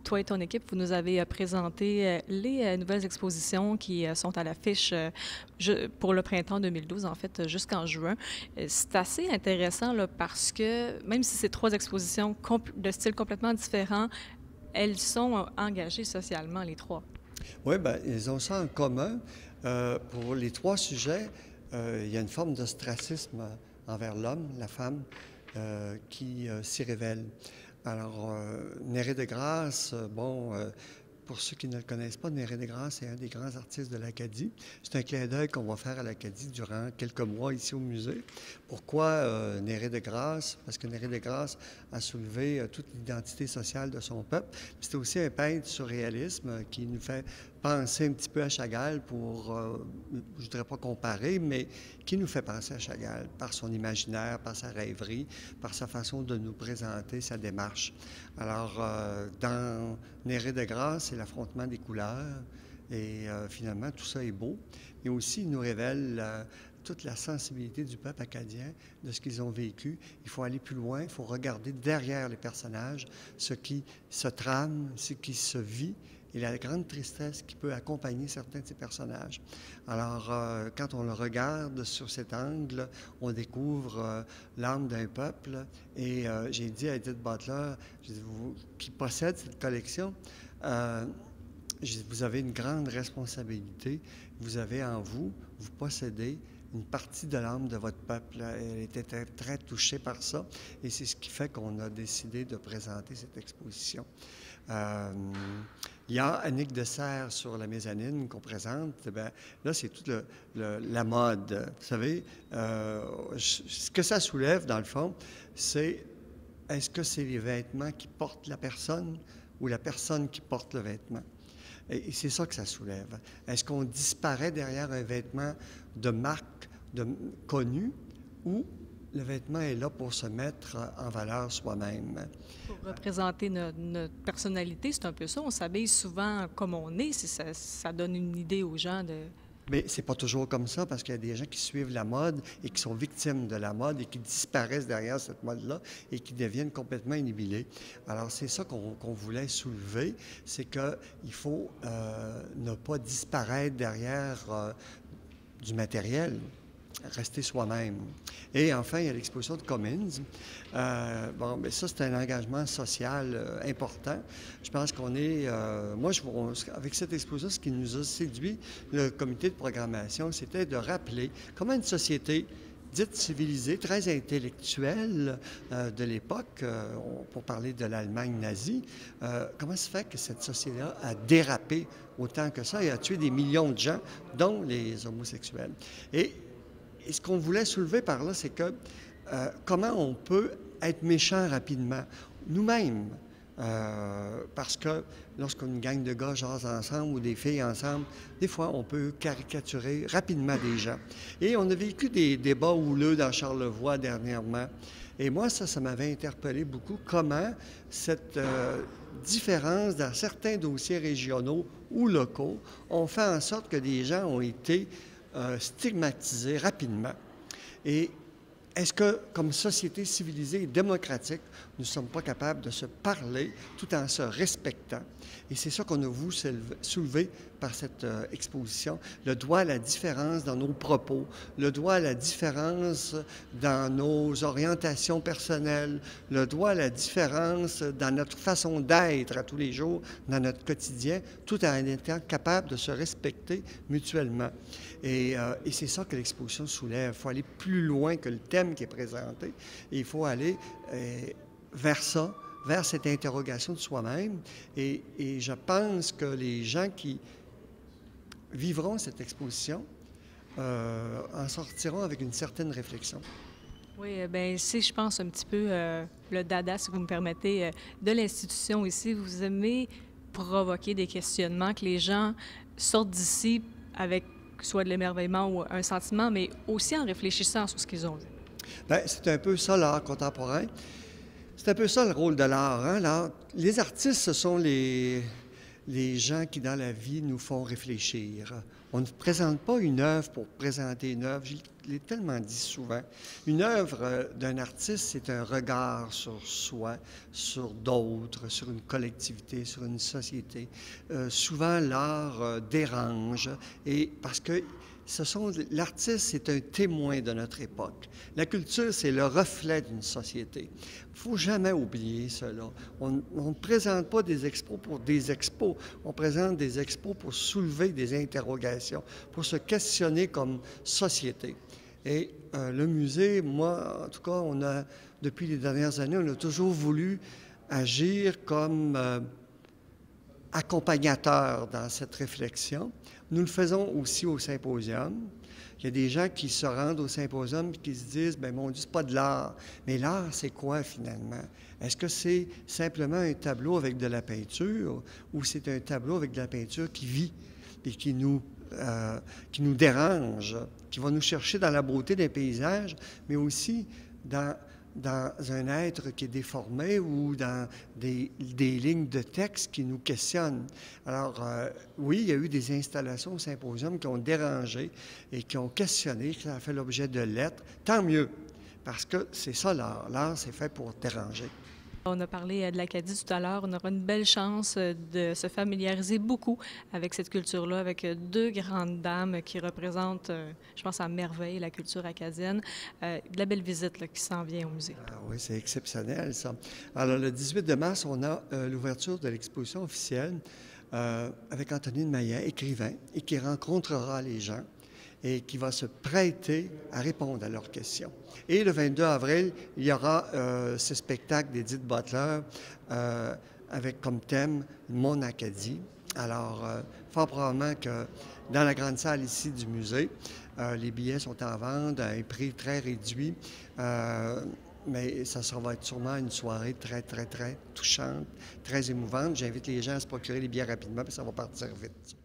toi et ton équipe, vous nous avez présenté les nouvelles expositions qui sont à l'affiche pour le printemps 2012, en fait, jusqu'en juin. C'est assez intéressant là, parce que même si c'est trois expositions de styles complètement différents, elles sont engagées socialement, les trois. Oui, bien, ils ont ça en commun. Pour les trois sujets, il y a une forme d'ostracisme envers l'homme, la femme, qui s'y révèle. Alors, Néré de Grasse, pour ceux qui ne le connaissent pas, Néré de Grasse est un des grands artistes de l'Acadie. C'est un clin d'œil qu'on va faire à l'Acadie durant quelques mois ici au musée. Pourquoi Néré de Grasse? Parce que Néré de Grasse a soulevé toute l'identité sociale de son peuple. C'est aussi un peintre surréalisme qui nous fait penser un petit peu à Chagall pour, je ne voudrais pas comparer, mais qui nous fait penser à Chagall par son imaginaire, par sa rêverie, par sa façon de nous présenter sa démarche. Alors, dans Néré de Grasse, c'est l'affrontement des couleurs et finalement, tout ça est beau. Mais aussi, il nous révèle toute la sensibilité du peuple acadien, de ce qu'ils ont vécu. Il faut aller plus loin, il faut regarder derrière les personnages ce qui se trame, ce qui se vit et la grande tristesse qui peut accompagner certains de ces personnages. Alors, quand on le regarde sur cet angle, on découvre l'âme d'un peuple. Et j'ai dit à Edith Butler, qui possède cette collection, vous avez une grande responsabilité. Vous avez en vous, vous possédez une partie de l'âme de votre peuple. Elle était très, très touchée par ça. Et c'est ce qui fait qu'on a décidé de présenter cette exposition. Il y a Annick Dessert sur la mezzanine qu'on présente. Bien, là, c'est toute la mode. Vous savez, ce que ça soulève, dans le fond, c'est est-ce que c'est les vêtements qui portent la personne ou la personne qui porte le vêtement? Et c'est ça que ça soulève. Est-ce qu'on disparaît derrière un vêtement de marque connue ou le vêtement est là pour se mettre en valeur soi-même? Pour représenter notre personnalité, c'est un peu ça. On s'habille souvent comme on est. Ça donne une idée aux gens de... Mais c'est pas toujours comme ça parce qu'il y a des gens qui suivent la mode et qui sont victimes de la mode et qui disparaissent derrière cette mode-là et qui deviennent complètement inhibillés. Alors, c'est ça qu'on voulait soulever, c'est qu'il faut ne pas disparaître derrière du matériel. Rester soi-même. Et enfin, il y a l'exposition de Cummins. Mais ça, c'est un engagement social important. Je pense qu'on est... avec cette exposition, ce qui nous a séduit, le comité de programmation, c'était de rappeler comment une société dite civilisée, très intellectuelle de l'époque, pour parler de l'Allemagne nazie, comment se fait que cette société-là a dérapé autant que ça et a tué des millions de gens, dont les homosexuels. Et ce qu'on voulait soulever par là, c'est que comment on peut être méchant rapidement, nous-mêmes, parce que lorsqu'une gang de gars jase ensemble ou des filles ensemble, des fois, on peut caricaturer rapidement des gens. Et on a vécu des débats houleux dans Charlevoix dernièrement. Et moi, ça m'avait interpellé beaucoup, comment cette différence dans certains dossiers régionaux ou locaux ont fait en sorte que des gens ont été stigmatisés rapidement. Et est-ce que, comme société civilisée et démocratique, nous ne sommes pas capables de se parler tout en se respectant? Et c'est ça qu'on a voulu soulever par cette exposition, le droit à la différence dans nos propos, le droit à la différence dans nos orientations personnelles, le droit à la différence dans notre façon d'être à tous les jours, dans notre quotidien, tout en étant capable de se respecter mutuellement. Et c'est ça que l'exposition soulève. Il faut aller plus loin que le thème qui est présenté. Et il faut aller vers ça, vers cette interrogation de soi-même. Et je pense que les gens qui vivront cette exposition en sortiront avec une certaine réflexion. Oui, bien, c'est, je pense, un petit peu le dada, si vous me permettez, de l'institution ici. Vous aimez provoquer des questionnements, que les gens sortent d'ici avec soit de l'émerveillement ou un sentiment, mais aussi en réfléchissant sur ce qu'ils ont vu. Bien, c'est un peu ça, l'art contemporain. C'est un peu ça, le rôle de l'art. Hein? Les artistes, ce sont les gens qui, dans la vie, nous font réfléchir. On ne présente pas une œuvre pour présenter une œuvre. l'ai tellement dit souvent. Une œuvre d'un artiste, c'est un regard sur soi, sur d'autres, sur une collectivité, sur une société. Souvent, l'art dérange, et parce que l'artiste, c'est un témoin de notre époque. La culture, c'est le reflet d'une société. Il ne faut jamais oublier cela. On ne présente pas des expos pour des expos. On présente des expos pour soulever des interrogations, pour se questionner comme société. Et le musée, moi, en tout cas, depuis les dernières années, on a toujours voulu agir comme accompagnateur dans cette réflexion. Nous le faisons aussi au symposium. Il y a des gens qui se rendent au symposium et qui se disent, bien, mon Dieu, c'est pas de l'art. Mais l'art, c'est quoi finalement? Est-ce que c'est simplement un tableau avec de la peinture ou c'est un tableau avec de la peinture qui vit et qui nous dérange, qui va nous chercher dans la beauté des paysages, mais aussi dans un être qui est déformé ou dans des lignes de texte qui nous questionnent. Alors, oui, il y a eu des installations au symposium qui ont dérangé et qui ont questionné, qui ont fait l'objet de lettres. Tant mieux, parce que c'est ça l'art. L'art, c'est fait pour déranger. On a parlé de l'Acadie tout à l'heure. On aura une belle chance de se familiariser beaucoup avec cette culture-là, avec deux grandes dames qui représentent, je pense, à merveille la culture acadienne. De la belle visite là, qui s'en vient au musée. Ah oui, c'est exceptionnel, ça. Alors, le 18 de mars, on a l'ouverture de l'exposition officielle avec Antonine Maillet, écrivain, et qui rencontrera les gens et qui va se prêter à répondre à leurs questions. Et le 22 avril, il y aura ce spectacle d'Edith Butler avec comme thème « Mon Acadie ». Alors, fort probablement que dans la grande salle ici du musée, les billets sont en vente à un prix très réduit, mais ça va être sûrement une soirée très, très, très touchante, très émouvante. J'invite les gens à se procurer les billets rapidement, puis ça va partir vite.